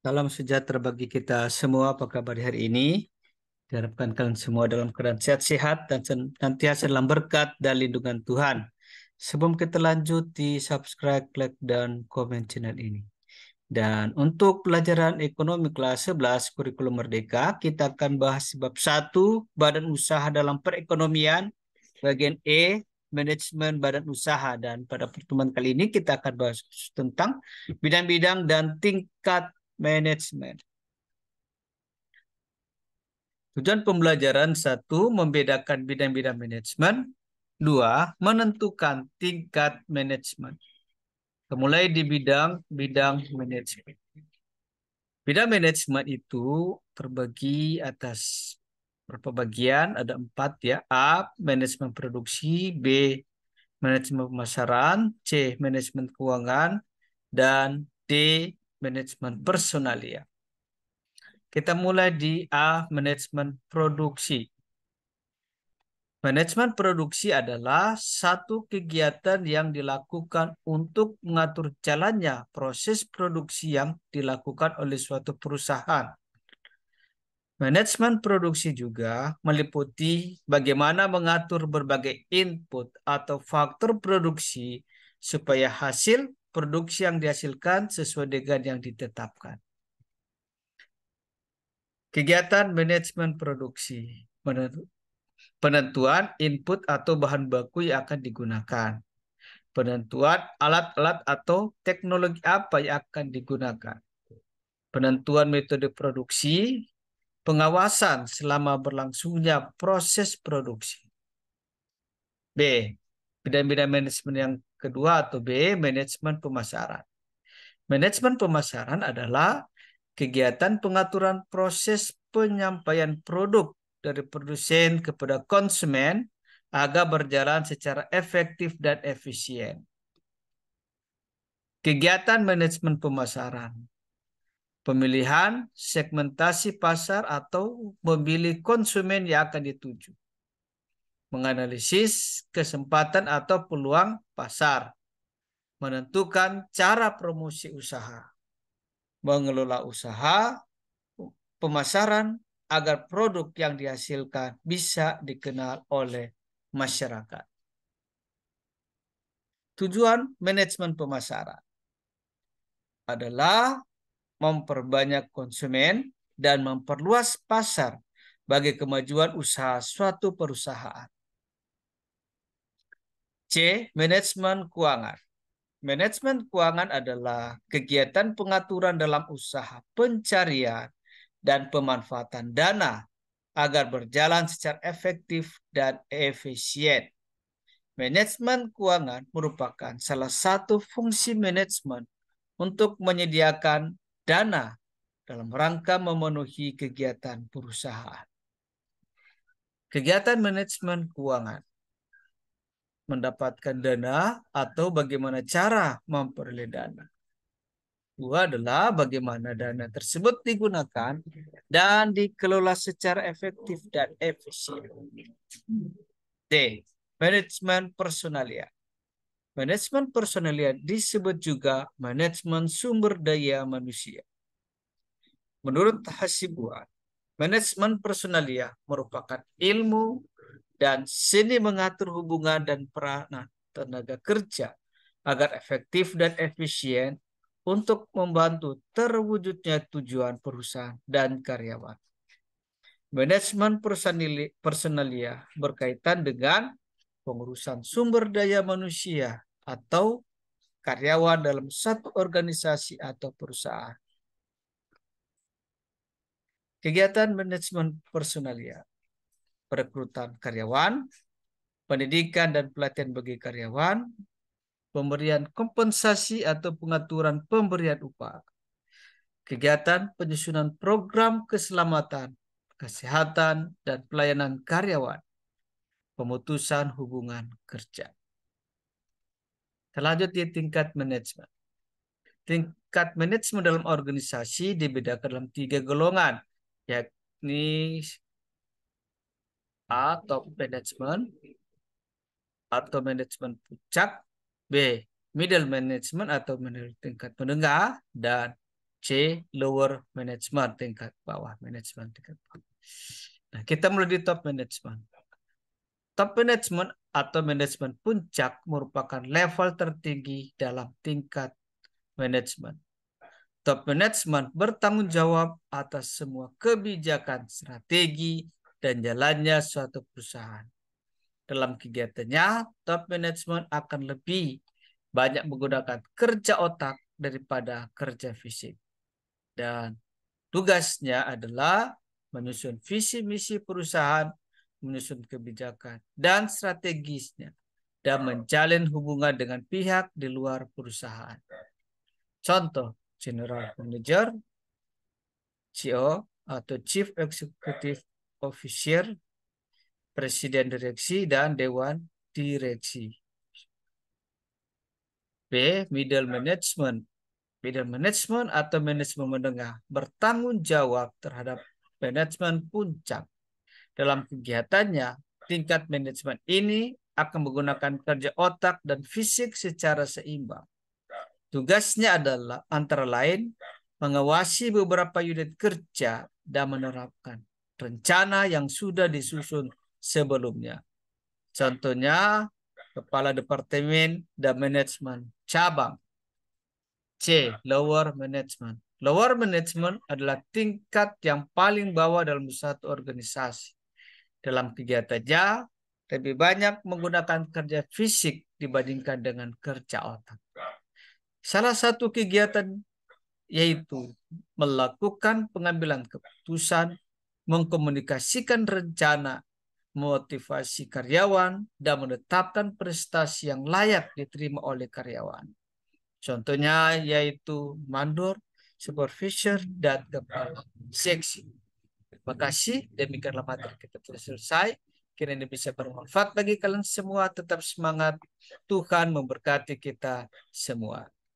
Salam sejahtera bagi kita semua. Apa kabar di hari ini? Diharapkan kalian semua dalam keadaan sehat-sehat dan senantiasa dalam berkat dan lindungan Tuhan. Sebelum kita lanjut, di subscribe, like, dan komen channel ini. Dan untuk pelajaran ekonomi kelas 11 kurikulum Merdeka, kita akan bahas bab 1, badan usaha dalam perekonomian, bagian E, manajemen badan usaha. Dan pada pertemuan kali ini kita akan bahas tentang bidang-bidang dan tingkat manajemen. Tujuan pembelajaran: 1. Membedakan bidang-bidang manajemen. 2. Menentukan tingkat manajemen. Mulai di bidang manajemen. Bidang manajemen itu terbagi atas berapa bagian? Ada 4 ya. A. Manajemen produksi. B. Manajemen pemasaran. C. Manajemen keuangan. Dan D. Manajemen personalia. Kita mulai di A. Manajemen produksi. Manajemen produksi adalah satu kegiatan yang dilakukan untuk mengatur jalannya proses produksi yang dilakukan oleh suatu perusahaan. Manajemen produksi juga meliputi bagaimana mengatur berbagai input atau faktor produksi supaya hasil produksi yang dihasilkan sesuai dengan yang ditetapkan. Kegiatan manajemen produksi: penentuan input atau bahan baku yang akan digunakan. Penentuan alat-alat atau teknologi apa yang akan digunakan. Penentuan metode produksi. Pengawasan selama berlangsungnya proses produksi. B. Bidang-bidang manajemen yang kedua atau B. Manajemen pemasaran. Manajemen pemasaran adalah kegiatan pengaturan proses penyampaian produk dari produsen kepada konsumen agar berjalan secara efektif dan efisien. Kegiatan manajemen pemasaran: pemilihan, segmentasi pasar atau memilih konsumen yang akan dituju. Menganalisis kesempatan atau peluang pasar. Menentukan cara promosi usaha. Mengelola usaha pemasaran agar produk yang dihasilkan bisa dikenal oleh masyarakat. Tujuan manajemen pemasaran adalah memperbanyak konsumen dan memperluas pasar bagi kemajuan usaha suatu perusahaan. C. Manajemen keuangan. Manajemen keuangan adalah kegiatan pengaturan dalam usaha pencarian dan pemanfaatan dana agar berjalan secara efektif dan efisien. Manajemen keuangan merupakan salah satu fungsi manajemen untuk menyediakan dana dalam rangka memenuhi kegiatan perusahaan. Kegiatan manajemen keuangan: mendapatkan dana atau bagaimana cara memperoleh dana. Dua adalah bagaimana dana tersebut digunakan dan dikelola secara efektif dan efisien. D. Manajemen personalia. Manajemen personalia disebut juga manajemen sumber daya manusia. Menurut Hasibuan, manajemen personalia merupakan ilmu dan seni mengatur hubungan dan peranan tenaga kerja agar efektif dan efisien untuk membantu terwujudnya tujuan perusahaan dan karyawan. Manajemen personalia berkaitan dengan pengurusan sumber daya manusia atau karyawan dalam satu organisasi atau perusahaan. Kegiatan manajemen personalia: perekrutan karyawan, pendidikan dan pelatihan bagi karyawan, pemberian kompensasi atau pengaturan pemberian upah, kegiatan penyusunan program keselamatan, kesehatan, dan pelayanan karyawan, pemutusan hubungan kerja. Lanjut di tingkat manajemen. Tingkat manajemen dalam organisasi dibedakan dalam 3 golongan, yakni A. Top management atau manajemen puncak, B. Middle management atau tingkat menengah, dan C. Lower management, tingkat bawah, manajemen tingkat bawah. Nah, kita mulai di top management. Top management atau manajemen puncak merupakan level tertinggi dalam tingkat manajemen. Top management bertanggung jawab atas semua kebijakan, strategi, dan jalannya suatu perusahaan. Dalam kegiatannya, top management akan lebih banyak menggunakan kerja otak daripada kerja fisik. Dan tugasnya adalah menyusun visi misi perusahaan, menyusun kebijakan dan strategisnya, dan menjalin hubungan dengan pihak di luar perusahaan. Contoh, General Manager, CEO atau Chief Executive Officer, Presiden Direksi, dan Dewan Direksi. B. Middle Management. Middle Management atau manajemen menengah bertanggung jawab terhadap manajemen puncak. Dalam kegiatannya, tingkat manajemen ini akan menggunakan kerja otak dan fisik secara seimbang. Tugasnya adalah antara lain mengawasi beberapa unit kerja dan menerapkan rencana yang sudah disusun sebelumnya. Contohnya, kepala departemen dan manajemen cabang. C. Lower management. Lower management adalah tingkat yang paling bawah dalam suatu organisasi. Dalam kegiatannya, lebih banyak menggunakan kerja fisik dibandingkan dengan kerja otak. Salah satu kegiatan yaitu melakukan pengambilan keputusan, mengkomunikasikan rencana, motivasi karyawan, dan menetapkan prestasi yang layak diterima oleh karyawan. Contohnya yaitu mandor, supervisor, dan kepala seksi. Terima kasih. Demikianlah materi kita telah selesai. Kiranya bisa bermanfaat bagi kalian semua. Tetap semangat. Tuhan memberkati kita semua.